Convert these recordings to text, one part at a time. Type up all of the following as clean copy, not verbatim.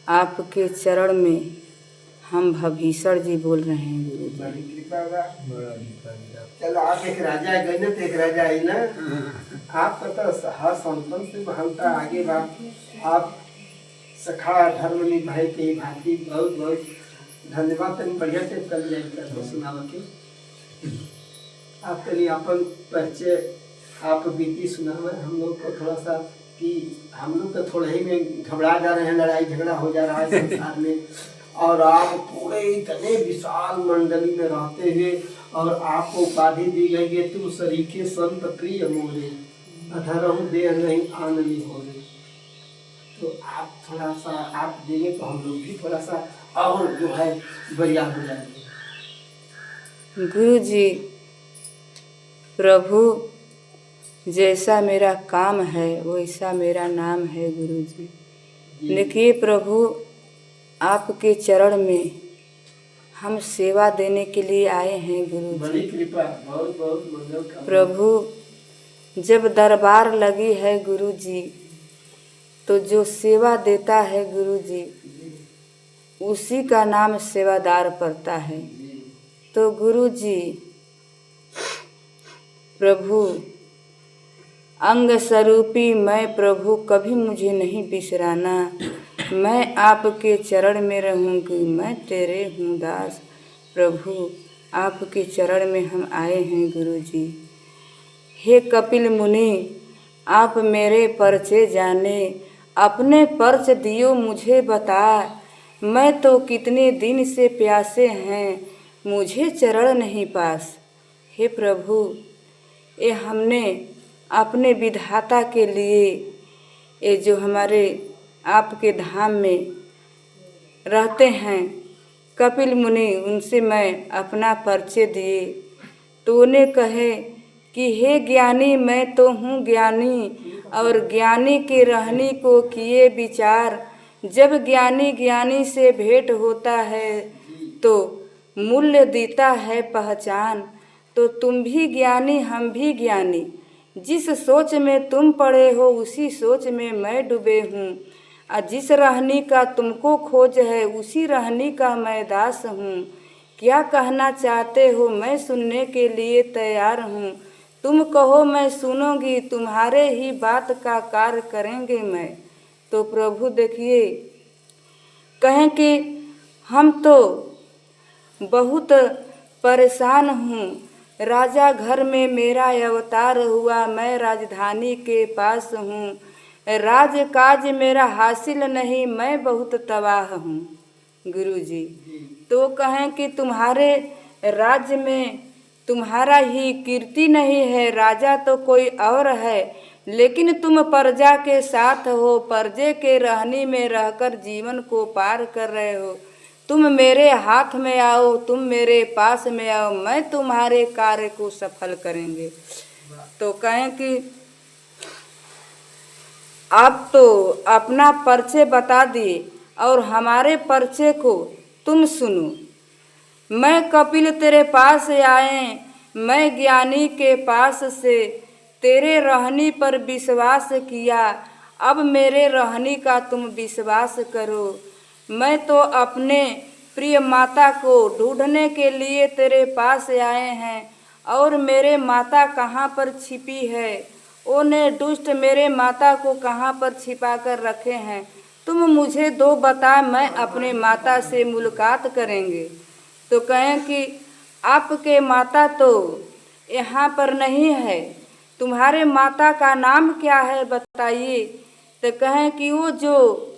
आपके चरण में हम भभीषण जी बोल रहे हैं गुरु जी। बड़ी कृपा बा। चलो आप एक राजा गए ना, तो एक राजा आई ना। आपका तो हर संतन से महानता आगे बा। आप सखा धर्म निभाए के भांति बहुत बहुत धन्यवाद। तनी बढ़िया से कर जाए करके सुनावा के आप तनी अपन परिचय आप बीती सुनावा हम लोग को थोड़ा सा, कि हम लोग तो थोड़ा ही में घबरा जा रहे हैं, लड़ाई झगड़ा हो जा रहा है संसार में, और आप पूरे इतने विशाल मंडली में रहते हुए और आपको उपाधि दी गई है तुम सरीखे संत प्रिय मोरे, अधरहु देह नहीं आनंदी हो रहे। तो आप थोड़ा सा आप देंगे तो हम लोग भी थोड़ा सा और जो है बढ़िया हो जाएंगे। गुरु जी, प्रभु जैसा मेरा काम है वैसा मेरा नाम है गुरु जी। देखिए प्रभु, आपके चरण में हम सेवा देने के लिए आए हैं गुरु जी। बड़ी कृपा, बहुत बहुत मंगल का प्रभु जब दरबार लगी है गुरु जी, तो जो सेवा देता है गुरु जी उसी का नाम सेवादार पड़ता है। तो गुरु जी प्रभु अंग स्वरूपी मैं प्रभु कभी मुझे नहीं बिसराना, मैं आपके चरण में रहूँगी, मैं तेरे हूँ दास। प्रभु आपके चरण में हम आए हैं गुरु जी। हे कपिल मुनि, आप मेरे परचे जाने, अपने परच दियो मुझे बता, मैं तो कितने दिन से प्यासे हैं, मुझे चरण नहीं पास। हे प्रभु, ये हमने अपने विधाता के लिए, ये जो हमारे आपके धाम में रहते हैं कपिल मुनि, उनसे मैं अपना परिचय दिए तो उन्हें कहे कि हे ज्ञानी, मैं तो हूँ ज्ञानी और ज्ञानी के रहने को किए विचार। जब ज्ञानी ज्ञानी से भेंट होता है तो मूल्य देता है पहचान। तो तुम भी ज्ञानी हम भी ज्ञानी, जिस सोच में तुम पड़े हो उसी सोच में मैं डूबे हूँ, और जिस रहनी का तुमको खोज है उसी रहनी का मैं दास हूँ। क्या कहना चाहते हो मैं सुनने के लिए तैयार हूँ, तुम कहो मैं सुनूंगी, तुम्हारे ही बात का कार्य करेंगे मैं। तो प्रभु देखिए कहें कि हम तो बहुत परेशान हूँ, राजा घर में मेरा अवतार हुआ, मैं राजधानी के पास हूँ, राज काज मेरा हासिल नहीं, मैं बहुत तबाह हूँ गुरु जी। तो कहें कि तुम्हारे राज्य में तुम्हारा ही कीर्ति नहीं है, राजा तो कोई और है, लेकिन तुम प्रजा के साथ हो, प्रजे के रहने में रहकर जीवन को पार कर रहे हो। तुम मेरे हाथ में आओ, तुम मेरे पास में आओ, मैं तुम्हारे कार्य को सफल करेंगे। तो कहें कि आप तो अपना परिचय बता दिए और हमारे परिचय को तुम सुनो। मैं कपिल तेरे पास आए, मैं ज्ञानी के पास से तेरे रहनी पर विश्वास किया, अब मेरे रहनी का तुम विश्वास करो। मैं तो अपने प्रिय माता को ढूंढने के लिए तेरे पास आए हैं, और मेरे माता कहाँ पर छिपी है, ओने दुष्ट मेरे माता को कहाँ पर छिपा कर रखे हैं, तुम मुझे दो बता, मैं अपने माता से मुलाकात करेंगे। तो कहें कि आपके माता तो यहाँ पर नहीं है, तुम्हारे माता का नाम क्या है बताइए। तो कहें कि वो जो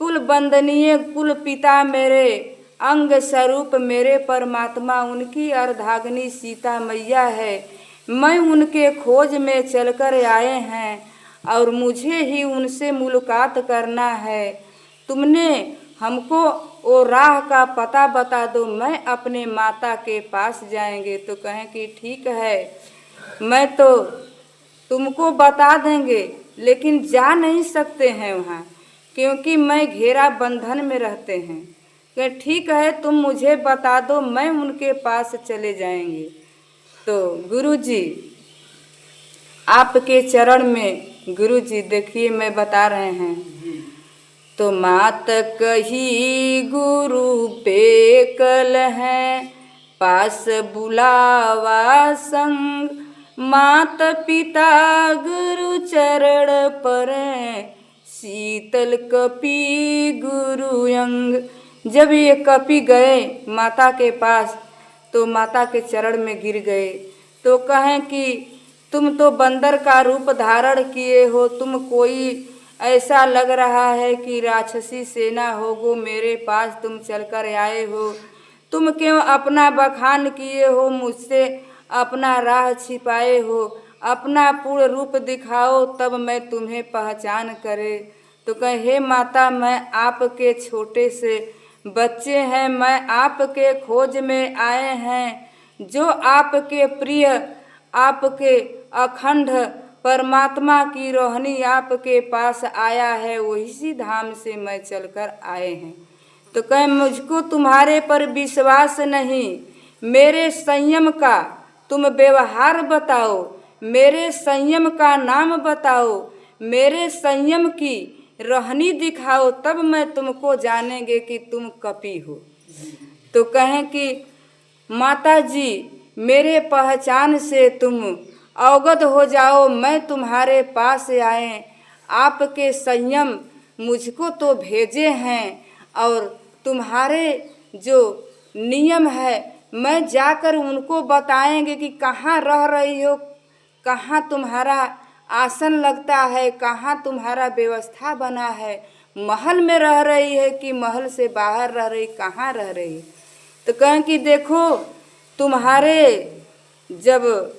कुल वंदनीय कुल पिता मेरे अंग स्वरूप मेरे परमात्मा, उनकी अर्धांगिनी सीता मैया है, मैं उनके खोज में चलकर आए हैं और मुझे ही उनसे मुलाकात करना है। तुमने हमको वो राह का पता बता दो, मैं अपने माता के पास जाएंगे। तो कहें कि ठीक है, मैं तो तुमको बता देंगे, लेकिन जा नहीं सकते हैं वहाँ, क्योंकि मैं घेरा बंधन में रहते हैं। कि ठीक है, तुम मुझे बता दो, मैं उनके पास चले जाएंगे। तो गुरु जी आपके चरण में गुरु जी देखिए मैं बता रहे हैं, तो मात कही गुरु पे कल है, पास बुलावा संग। मात पिता गुरु चरण पर, शीतल कपि गुरु अंग। जब ये कपि गए माता के पास तो माता के चरण में गिर गए। तो कहें कि तुम तो बंदर का रूप धारण किए हो, तुम कोई ऐसा लग रहा है कि राक्षसी सेना होगो, मेरे पास तुम चलकर आए हो। तुम क्यों अपना बखान किए हो, मुझसे अपना राह छिपाए हो। अपना पूर्ण रूप दिखाओ तब मैं तुम्हें पहचान करे। तो कहे हे माता, मैं आपके छोटे से बच्चे हैं, मैं आपके खोज में आए हैं। जो आपके प्रिय, आपके अखंड परमात्मा की रोहनी आपके पास आया है, वही सी धाम से मैं चलकर आए हैं। तो कहे मुझको तुम्हारे पर विश्वास नहीं, मेरे संयम का तुम व्यवहार बताओ, मेरे संयम का नाम बताओ, मेरे संयम की रोहनी दिखाओ, तब मैं तुमको जानेंगे कि तुम कपि हो। तो कहें कि माता जी, मेरे पहचान से तुम अवगत हो जाओ, मैं तुम्हारे पास आए। आपके संयम मुझको तो भेजे हैं, और तुम्हारे जो नियम है मैं जाकर उनको बताएंगे कि कहाँ रह रही हो, कहाँ तुम्हारा आसन लगता है, कहाँ तुम्हारा व्यवस्था बना है, महल में रह रही है कि महल से बाहर रह रही, कहाँ रह रही। तो कहें कि देखो, तुम्हारे जब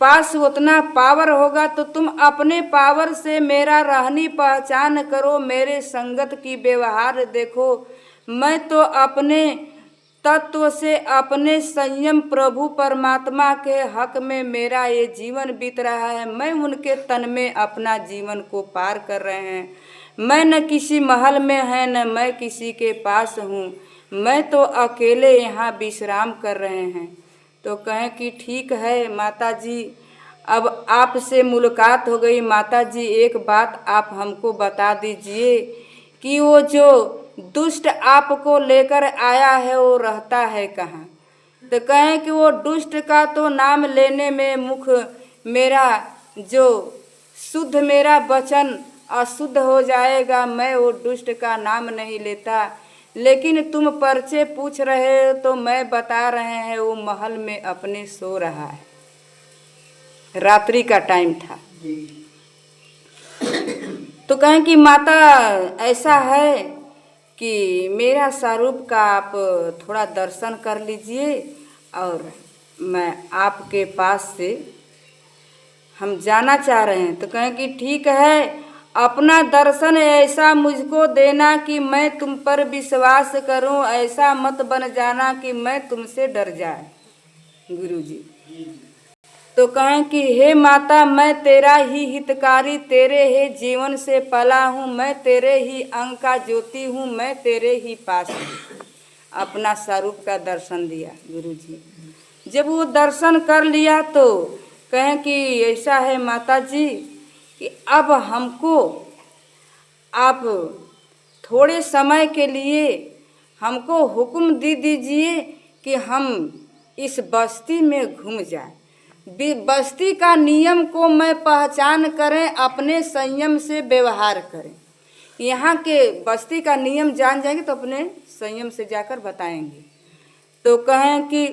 पास उतना पावर होगा तो तुम अपने पावर से मेरा रहनी पहचान करो, मेरे संगत की व्यवहार देखो। मैं तो अपने तत्व से, अपने संयम प्रभु परमात्मा के हक में मेरा ये जीवन बीत रहा है। मैं उनके तन में अपना जीवन को पार कर रहे हैं। मैं न किसी महल में है, न मैं किसी के पास हूँ, मैं तो अकेले यहाँ विश्राम कर रहे हैं। तो कहें कि ठीक है माता जी, अब आपसे मुलाकात हो गई। माता जी, एक बात आप हमको बता दीजिए कि वो जो दुष्ट आपको लेकर आया है वो रहता है कहाँ। तो कहें कि वो दुष्ट का तो नाम लेने में मुख मेरा जो शुद्ध मेरा वचन अशुद्ध हो जाएगा, मैं वो दुष्ट का नाम नहीं लेता। लेकिन तुम पर्चे पूछ रहे हो तो मैं बता रहे हैं, वो महल में अपने सो रहा है, रात्रि का टाइम था। तो कहें कि माता ऐसा है कि मेरा स्वरूप का आप थोड़ा दर्शन कर लीजिए, और मैं आपके पास से हम जाना चाह रहे हैं। तो कहें कि ठीक है, अपना दर्शन ऐसा मुझको देना कि मैं तुम पर विश्वास करूं, ऐसा मत बन जाना कि मैं तुमसे डर जाए गुरुजी। तो कहें कि हे माता, मैं तेरा ही हितकारी, तेरे ही जीवन से पला हूँ, मैं तेरे ही अंग का ज्योति हूँ, मैं तेरे ही पास हूँ। अपना स्वरूप का दर्शन दिया गुरुजी। जब वो दर्शन कर लिया तो कहें कि ऐसा है माता जी कि अब हमको आप थोड़े समय के लिए हमको हुक्म दे दीजिए कि हम इस बस्ती में घूम जाएं। बस्ती का नियम को मैं पहचान करें, अपने संयम से व्यवहार करें। यहाँ के बस्ती का नियम जान जाएंगे तो अपने संयम से जाकर बताएंगे। तो कहें कि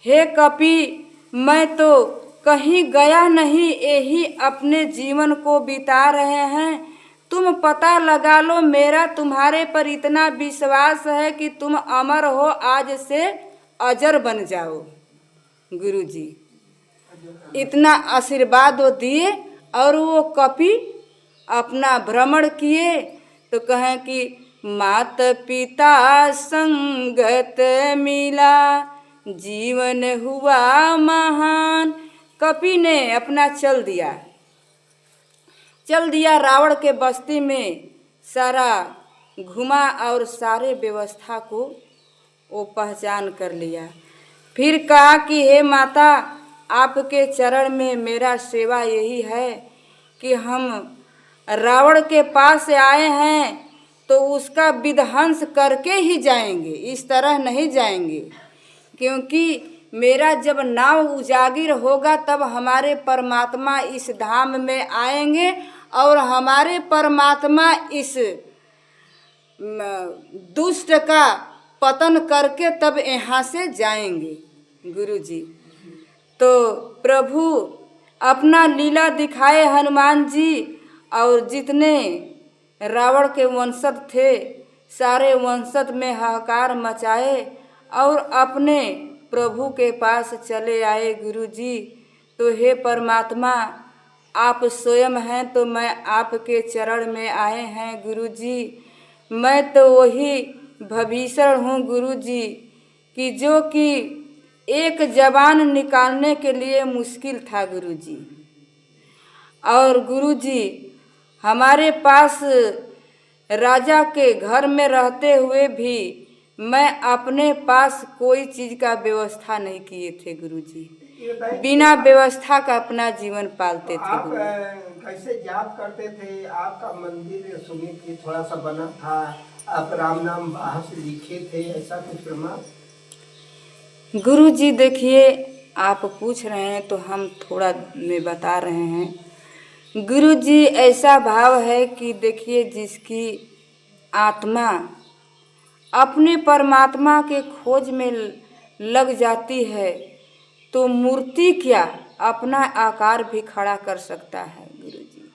हे कपि, मैं तो कहीं गया नहीं, यही अपने जीवन को बिता रहे हैं। तुम पता लगा लो, मेरा तुम्हारे पर इतना विश्वास है कि तुम अमर हो, आज से अजर बन जाओ। गुरुजी इतना आशीर्वाद वो दिए, और वो कपि अपना भ्रमण किए। तो कहें कि मात पिता संगत मिला, जीवन हुआ महान। कपि ने अपना चल दिया रावण के बस्ती में, सारा घुमा और सारे व्यवस्था को वो पहचान कर लिया। फिर कहा कि हे माता, आपके चरण में मेरा सेवा यही है कि हम रावण के पास आए हैं तो उसका विध्वंस करके ही जाएंगे, इस तरह नहीं जाएंगे। क्योंकि मेरा जब नाम उजागिर होगा तब हमारे परमात्मा इस धाम में आएंगे और हमारे परमात्मा इस दुष्ट का पतन करके तब यहाँ से जाएंगे गुरुजी। तो प्रभु अपना लीला दिखाए हनुमान जी, और जितने रावण के वंशज थे सारे वंशज में हाहाकार मचाए और अपने प्रभु के पास चले आए गुरुजी। तो हे परमात्मा, आप स्वयं हैं तो मैं आपके चरण में आए हैं गुरुजी। मैं तो वही भविष्य हूँ गुरुजी कि जो कि एक जबान निकालने के लिए मुश्किल था गुरुजी। और गुरुजी हमारे पास राजा के घर में रहते हुए भी मैं अपने पास कोई चीज़ का व्यवस्था नहीं किए थे गुरुजी, बिना व्यवस्था का अपना जीवन पालते थे। आप कैसे जाप करते थे? आपका मंदिर सुनी थी थोड़ा सा बना था, आप राम नाम बाहर से लिखे थे, ऐसा कुछ प्रमाण? गुरुजी देखिए, आप पूछ रहे हैं तो हम थोड़ा में बता रहे हैं। गुरुजी ऐसा भाव है कि देखिए, जिसकी आत्मा अपने परमात्मा के खोज में लग जाती है तो मूर्ति क्या अपना आकार भी खड़ा कर सकता है गुरुजी।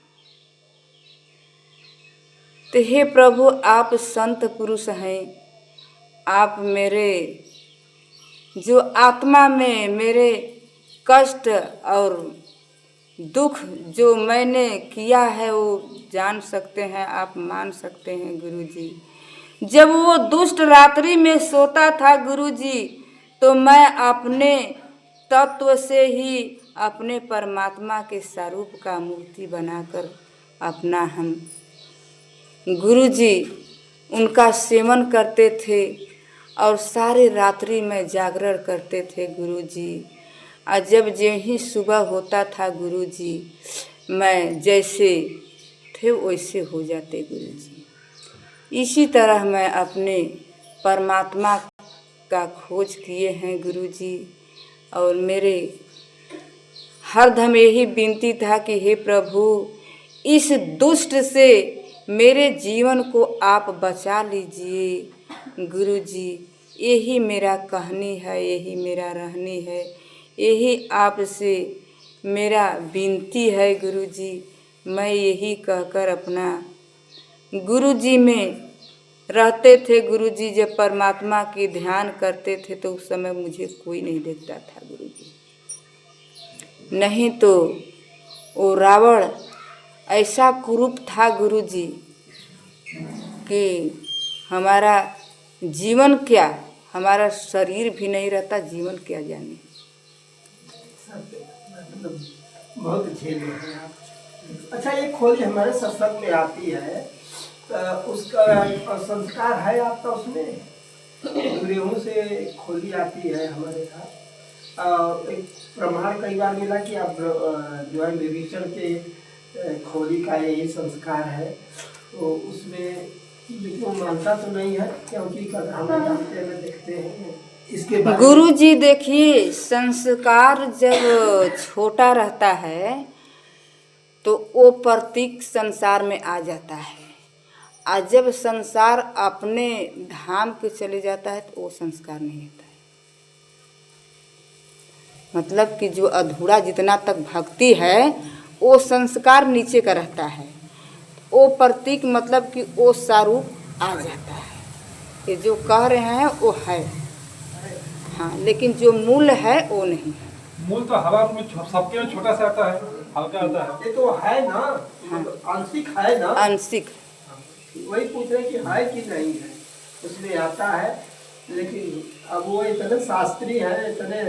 तो हे प्रभु, आप संत पुरुष हैं, आप मेरे जो आत्मा में मेरे कष्ट और दुख जो मैंने किया है वो जान सकते हैं, आप मान सकते हैं गुरुजी। जब वो दुष्ट रात्रि में सोता था गुरुजी, तो मैं अपने तत्व से ही अपने परमात्मा के स्वरूप का मूर्ति बनाकर अपना हम गुरुजी उनका सेवन करते थे और सारे रात्रि में जागरण करते थे गुरुजी। और जब ही सुबह होता था गुरुजी, मैं जैसे थे वैसे हो जाते गुरुजी। इसी तरह मैं अपने परमात्मा का खोज किए हैं गुरुजी। और मेरे हरदम यही विनती था कि हे प्रभु, इस दुष्ट से मेरे जीवन को आप बचा लीजिए गुरुजी। यही मेरा कहनी है, यही मेरा रहनी है, यही आपसे मेरा विनती है गुरुजी। मैं यही कहकर अपना गुरुजी में रहते थे गुरुजी। जब परमात्मा की ध्यान करते थे तो उस समय मुझे कोई नहीं देखता था गुरुजी। नहीं तो वो रावण ऐसा कुरूप था गुरुजी कि हमारा जीवन क्या, हमारा शरीर भी नहीं रहता, जीवन क्या जाने। बहुत झेल रहे हैं आप। अच्छा, ये खोली हमारे सत्संग में आती है तो उसका संस्कार है आपका उसमें? गृहों से खोली आती है हमारे साथ। एक प्रमाण कई बार मिला कि आप जो है विभीषण के खोली का ये संस्कार है, तो उसमें वो मानता तो नहीं है, क्योंकि हम जानते हैं, देखते हैं इसके बारे में। गुरुजी देखिए, संस्कार जब छोटा रहता है तो वो प्रतीक संसार में आ जाता है, और जब संसार अपने धाम के चले जाता है तो वो संस्कार नहीं होता है। मतलब कि जो अधूरा जितना तक भक्ति है वो संस्कार नीचे का रहता है, वो प्रतीक मतलब कि वो स्वरूप आ जाता है। ये जो कह रहे हैं वो है, हाँ, लेकिन जो मूल है वो नहीं है। मूल तो हवा में सबके में छोटा सा आता है, हल्का आता है। ये तो है ना, हाँ। आंशिक है ना, आंशिक। वही पूछ रहे कि है कि नहीं है, उसमें आता है। लेकिन अब वो इतने शास्त्री हैं, इतने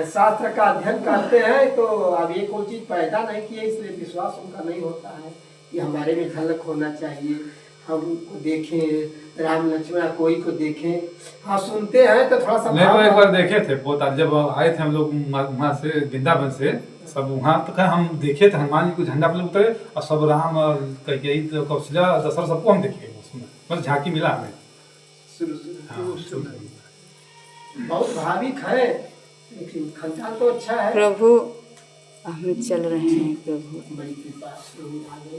शास्त्र का अध्ययन करते हैं, तो अब ये कोई चीज़ पैदा नहीं किए, इसलिए विश्वास उनका नहीं होता है कि हमारे में झलक होना चाहिए, हम उनको देखें, राम लक्ष्मण कोई को देखें। हाँ, सुनते हैं तो थोड़ा सा नहीं, एक बार देखे थे बहुत, जब आए थे हम लोग वहाँ से वृंदावन से, सब वहाँ तक हम देखे थे, हनुमान जी को झंडा पर उतरे और सब राम और कैकेयी तो कौशल्या दशरथ सबको हम देखे उसमें, बस झांकी मिला हमें। बहुत भाविक है, लेकिन खंडा तो अच्छा है। प्रभु हम चल रहे हैं प्रभु। बड़ी कृपा से आगे